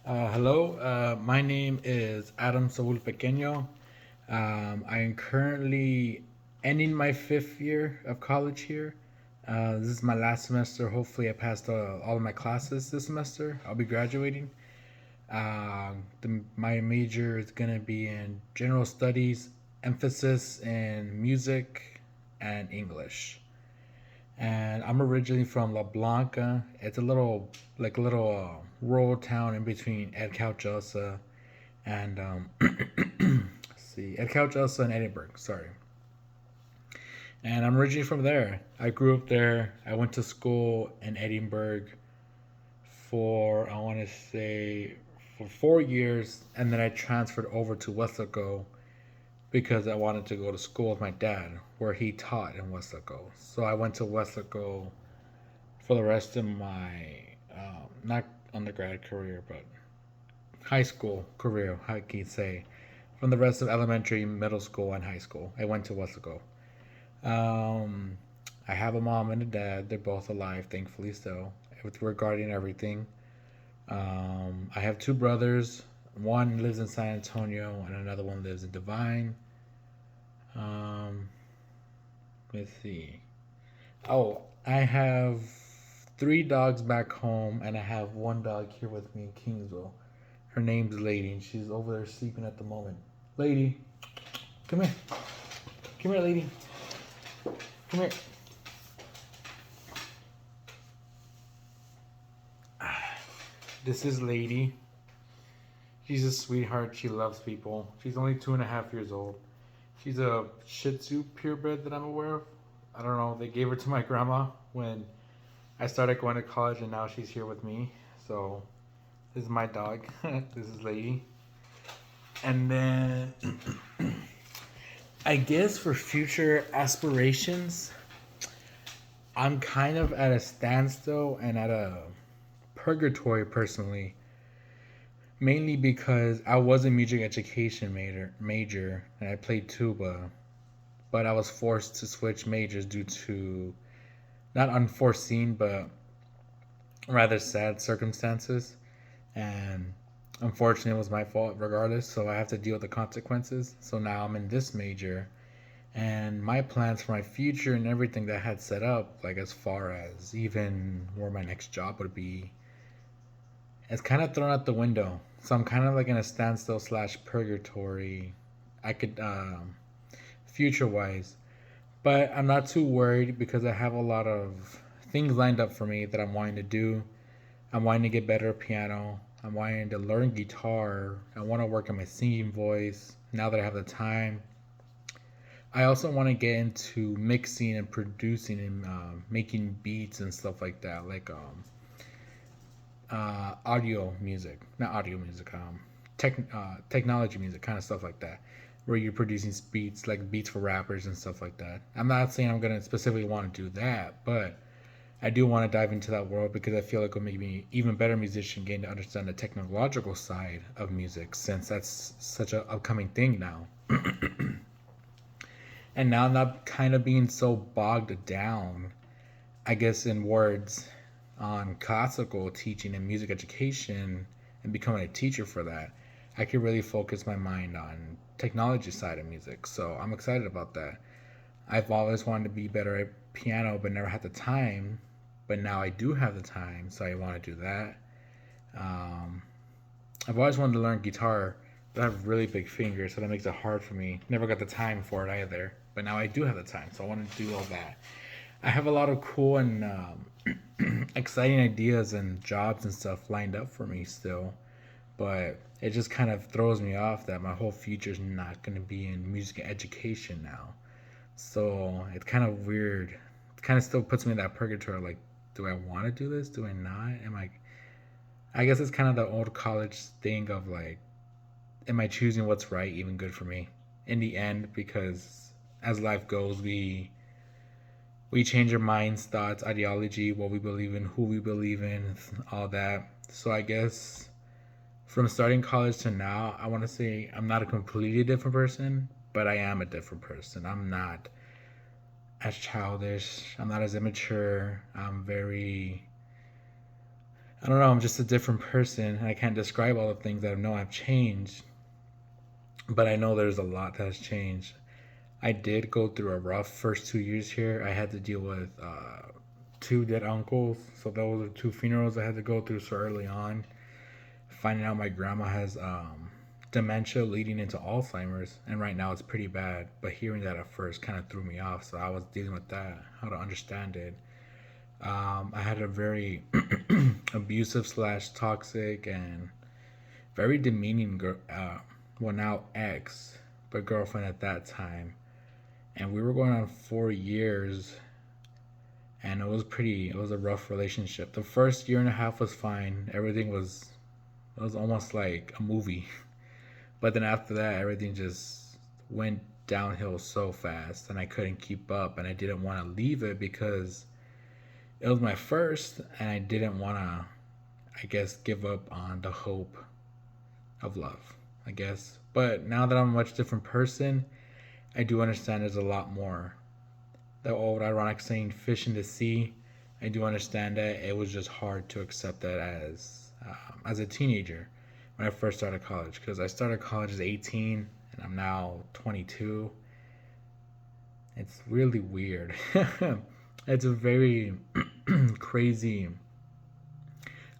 Hello, my name is Adam Saul Pequeño. I am currently ending my fifth year of college here. This is my last semester. Hopefully, I passed all of my classes this semester. I'll be graduating. My major is going to be in general studies, emphasis in music and English. And I'm originally from La Blanca. It's a little rural town in between El Couchosa and see El Couchosa and Edinburgh. Sorry. And I'm originally from there. I grew up there. I went to school in Edinburgh for I want to say for 4 years, and then I transferred over to Westlake because I wanted to go to school with my dad, where he taught in Westlake. So I went to Westlake for the rest of my not undergrad career, but high school career, how can you say, from the rest of elementary, middle school, and high school. I went to Westlake. Um, I have a mom and a dad. They're both alive, thankfully. So, with regarding everything, I have two brothers. One lives in San Antonio, and another one lives in Divine. Um, let's see. Oh, I have three dogs back home, and I have one dog here with me in Kingsville. Her name's Lady, and she's over there sleeping at the moment. Lady, come here. Come here, Lady. Come here. This is Lady. She's a sweetheart. She loves people. She's only 2.5 years old. She's a Shih Tzu purebred that I'm aware of. I don't know. They gave her to my grandma when I started going to college, and now she's here with me. So this is my dog. This is Lady. And then I guess for future aspirations, I'm kind of at a standstill and at a purgatory personally, mainly because I was a music education major and I played tuba, but I was forced to switch majors due to not unforeseen but rather sad circumstances. And unfortunately, it was my fault regardless, so I have to deal with the consequences. So now I'm in this major, and my plans for my future and everything that I had set up, like as far as even where my next job would be, it's kind of thrown out the window. So I'm kind of like in a standstill slash purgatory. I could future wise, but I'm not too worried because I have a lot of things lined up for me that I'm wanting to do. I'm wanting to get better at piano. I'm wanting to learn guitar. I want to work on my singing voice now that I have the time. I also want to get into mixing and producing and making beats and stuff like that, like audio music, not audio music, technology music, kind of stuff like that, where you're producing beats, like beats for rappers and stuff like that. I'm not saying I'm gonna specifically want to do that, but I do want to dive into that world because I feel like it'll make me an even better musician, getting to understand the technological side of music, since that's such a upcoming thing now. And now I'm not kind of being so bogged down, I guess, in words on classical teaching and music education and becoming a teacher for that. I could really focus my mind on technology side of music. So I'm excited about that. I've always wanted to be better at piano but never had the time. But now I do have the time, so I want to do that. Um, I've always wanted to learn guitar, but I have really big fingers, so that makes it hard for me. Never got the time for it either. But now I do have the time, so I want to do all that. I have a lot of cool and exciting ideas and jobs and stuff lined up for me still, but it just kind of throws me off that my whole future is not going to be in music education now. So it's kind of weird. It kind of still puts me in that purgatory. Like, do I want to do this? Do I not? Am I guess it's kind of the old college thing of like, am I choosing what's right, even good for me? In the end, because as life goes, we change our minds, thoughts, ideology, what we believe in, who we believe in, all that. So I guess from starting college to now, I want to say I'm not a completely different person, but I am a different person. I'm not as childish. I'm not as immature. I don't know, I'm just a different person. I can't describe all the things that I know I've changed, but I know there's a lot that has changed. I did go through a rough first 2 years here. I had to deal with two dead uncles, so those are two funerals I had to go through so early on. Finding out my grandma has dementia leading into Alzheimer's, and right now it's pretty bad. But hearing that at first kind of threw me off, so I was dealing with that, how to understand it. I had a very abusive slash toxic and very demeaning well now ex, but girlfriend at that time, and we were going on 4 years, and it was a rough relationship. The first year and a half was fine. Everything was it was almost like a movie. But then after that, everything just went downhill so fast, and I couldn't keep up, and I didn't want to leave it because it was my first, and I didn't want to, I guess, give up on the hope of love, I guess. But now that I'm a much different person, I do understand there's a lot more. The old ironic saying, fish in the sea, I do understand that. It was just hard to accept that as a teenager when I first started college, because I started college as 18 and I'm now 22. It's really weird. It's a very crazy,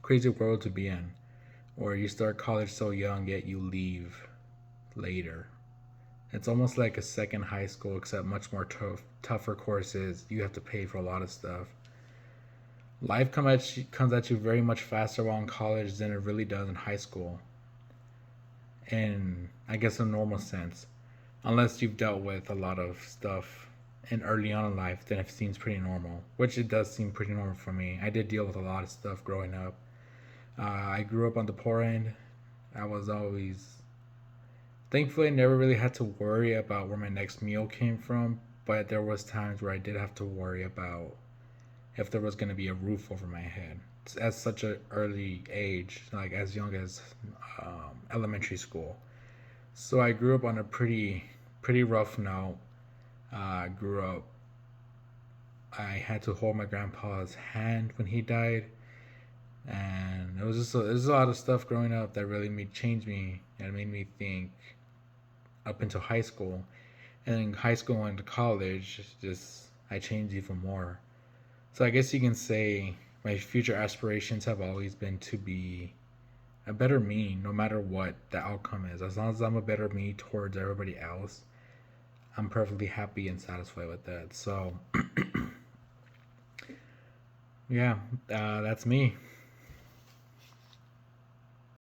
crazy world to be in, where you start college so young yet you leave later. It's almost like a second high school, except much more tougher courses. You have to pay for a lot of stuff. Life comes at you very much faster while in college than it really does in high school. In, I guess, a normal sense. Unless you've dealt with a lot of stuff in early on in life, then it seems pretty normal. Which it does seem pretty normal for me. I did deal with a lot of stuff growing up. I grew up on the poor end. I was always thankfully I never really had to worry about where my next meal came from, but there was times where I did have to worry about if there was going to be a roof over my head at such an early age, like as young as elementary school. So I grew up on a pretty rough note. I grew up. I had to hold my grandpa's hand when he died, and it was a lot of stuff growing up that really made changed me and made me think up until high school, and then high school into college, just I changed even more. So I guess you can say my future aspirations have always been to be a better me, no matter what the outcome is. As long as I'm a better me towards everybody else, I'm perfectly happy and satisfied with that. So yeah, that's me.